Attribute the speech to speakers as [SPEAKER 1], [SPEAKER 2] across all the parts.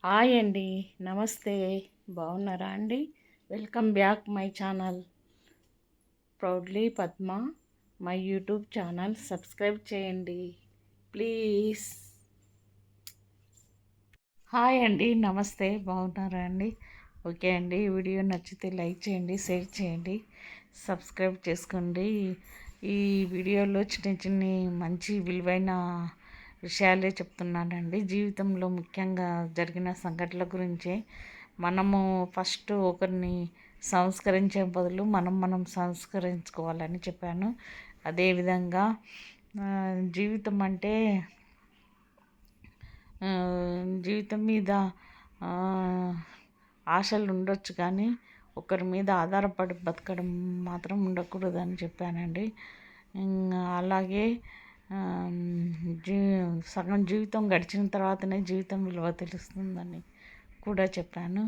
[SPEAKER 1] Hi అండి, నమస్తే. బాగున్నారా అండి? Welcome back my channel proudly Padma. My YouTube channel subscribe చేయండి ప్లీజ్. హాయ్ అండి, నమస్తే. బాగున్నారా అండి? ఓకే అండి. వీడియో నచ్చితే లైక్ చేయండి, షేర్ చేయండి, సబ్స్క్రైబ్ చేసుకోండి. ఈ వీడియోలో చిన్న చిన్న మంచి విలువైన విషయాలే చెప్తున్నానండి. జీవితంలో ముఖ్యంగా జరిగిన సంఘటనల గురించే. మనము ఫస్ట్ ఒకరిని సంస్కరించే బదులు మనం సంస్కరించుకోవాలని చెప్పాను. అదేవిధంగా జీవితం అంటే జీవితం మీద ఆశలు ఉండొచ్చు, కానీ ఒకరి మీద ఆధారపడి బతకడం మాత్రం ఉండకూడదని చెప్పానండి. అలాగే సగం జీవితం గడిచిన తర్వాతనే జీవితం విలువ తెలుస్తుందని కూడా చెప్పాను.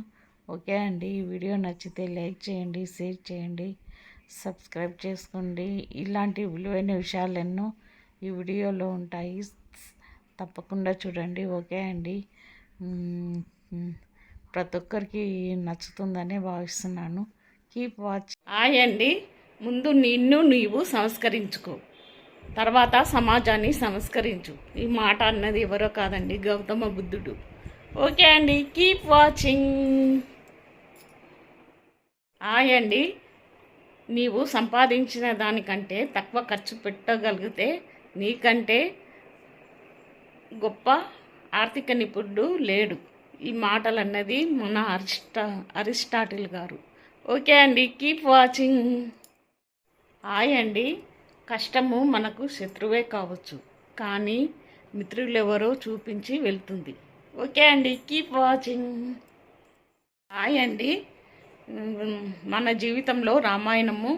[SPEAKER 1] ఓకే అండి. ఈ వీడియో నచ్చితే లైక్ చేయండి, షేర్ చేయండి, సబ్స్క్రైబ్ చేసుకోండి. ఇలాంటి విలువైన విషయాలు ఎన్నో ఈ వీడియోలో ఉంటాయి, తప్పకుండా చూడండి. ఓకే అండి. ప్రతి ఒక్కరికి నచ్చుతుందని భావిస్తున్నాను. Keep watch. హాయ్ అండి. ముందు నిన్ను నీవు సంస్కరించుకో, తర్వాత సమాజాన్ని సంస్కరించు. ఈ మాట అన్నది ఎవరో కాదండి, గౌతమ బుద్ధుడు. ఓకే అండి. Keep watching. హాయ్ అండి. నీవు సంపాదించిన దానికంటే తక్కువ ఖర్చు పెట్టగలిగితే నీకంటే గొప్ప ఆర్థిక నిపుణుడు లేడు. ఈ మాటలు అన్నది మన అరిస్టాటిల్ గారు. ఓకే అండి. Keep watching. హాయ్ అండి. కష్టము మనకు శత్రువే కావచ్చు, కానీ మిత్రులెవరో చూపించి వెళ్తుంది. ఓకే అండి. Keep watching. హాయ్ అండి. మన జీవితంలో రామాయణము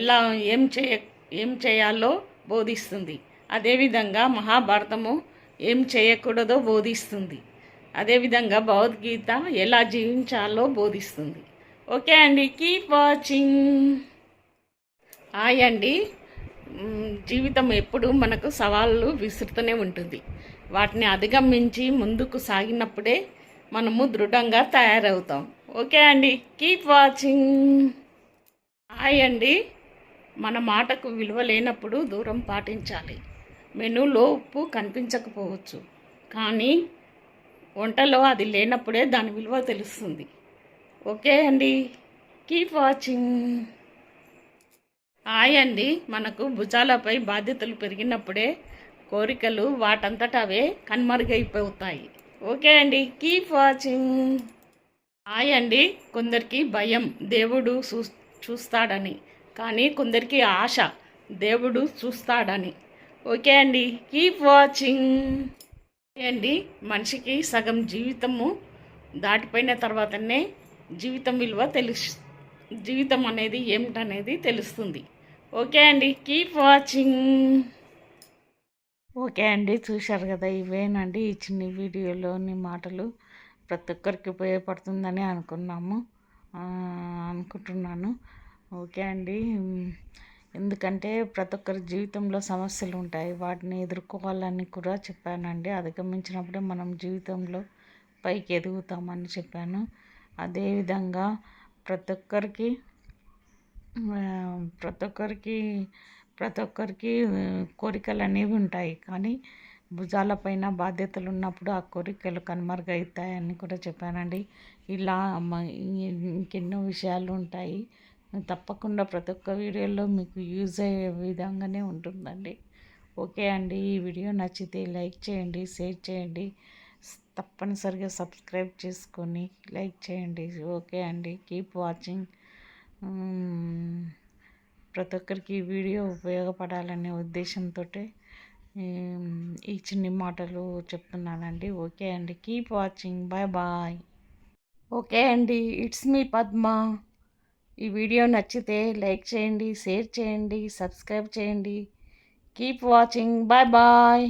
[SPEAKER 1] ఎలా ఏం చేయాలో బోధిస్తుంది. అదేవిధంగా మహాభారతము ఏం చేయకూడదో బోధిస్తుంది. అదేవిధంగా భగవద్గీత ఎలా జీవించాలో బోధిస్తుంది. ఓకే అండి. Keep watching. హాయ్ అండి. జీవితం ఎప్పుడు మనకు సవాళ్ళు విసురుతూనే ఉంటుంది. వాటిని అధిగమించి ముందుకు సాగినప్పుడే మనము దృఢంగా తయారవుతాం. ఓకే అండి. Keep watching. హాయ్ అండి. మన మాటకు విలువ లేనప్పుడు దూరం పాటించాలి. మెనూలో ఉప్పు కనిపించకపోవచ్చు, కానీ వంటలో అది లేనప్పుడే దాని విలువ తెలుస్తుంది. ఓకే అండి. Keep watching. హాయ్ అండి. మనకు భుజాలపై బాధ్యతలు పెరిగినప్పుడే కోరికలు వాటంతట అవే కనుమరుగైపోతాయి. ఓకే అండి. Keep watching. హాయ్ అండి. కొందరికి భయం దేవుడు చూస్తాడని, కానీ కొందరికి ఆశ దేవుడు చూస్తాడని. ఓకే అండి. Keep watching. అండి. మనిషికి సగం జీవితము దాటిపోయిన తర్వాతనే జీవితం విలువ జీవితం అనేది ఏమిటనేది తెలుస్తుంది. ఓకే అండి. Keep watching. ఓకే అండి. చూశారు కదా, ఇవేనండి ఈ చిన్న వీడియోలోని మాటలు. ప్రతి ఒక్కరికి ఉపయోగపడుతుందని అనుకుంటున్నాను. ఓకే అండి. ఎందుకంటే ప్రతి ఒక్కరి జీవితంలో సమస్యలు ఉంటాయి, వాటిని ఎదుర్కోవాలని కూడా చెప్పానండి. అధిగమించినప్పుడే మనం జీవితంలో పైకి ఎదుగుతామని చెప్పాను. అదేవిధంగా ప్రతి ఒక్కరికి కోరికలు అనేవి ఉంటాయి, కానీ భుజాలపైన బాధ్యతలు ఉన్నప్పుడు ఆ కోరికలు కనుమరుగవుతాయని కూడా చెప్పానండి. ఇలా ఇంకెన్నో విషయాలు ఉంటాయి. తప్పకుండా ప్రతి ఒక్క వీడియోలో మీకు యూజ్ అయ్యే విధంగానే ఉంటుందండి. ఓకే అండి. ఈ వీడియో నచ్చితే లైక్ చేయండి, షేర్ చేయండి, తప్పనిసరిగా సబ్స్క్రైబ్ చేసుకొని లైక్ చేయండి. ఓకే అండి. Keep watching. ప్రతి ఒక్కరికి ఈ వీడియో ఉపయోగపడాలనే ఉద్దేశంతో ఈ చిన్ని మాటలు చెప్తున్నానండి. ఓకే అండి. Keep watching. Bye bye. Okay అండి. ఇట్స్ మీ పద్మ. ఈ వీడియో నచ్చితే లైక్ చేయండి, షేర్ చేయండి, సబ్స్క్రైబ్ చేయండి. Keep watching. Bye bye.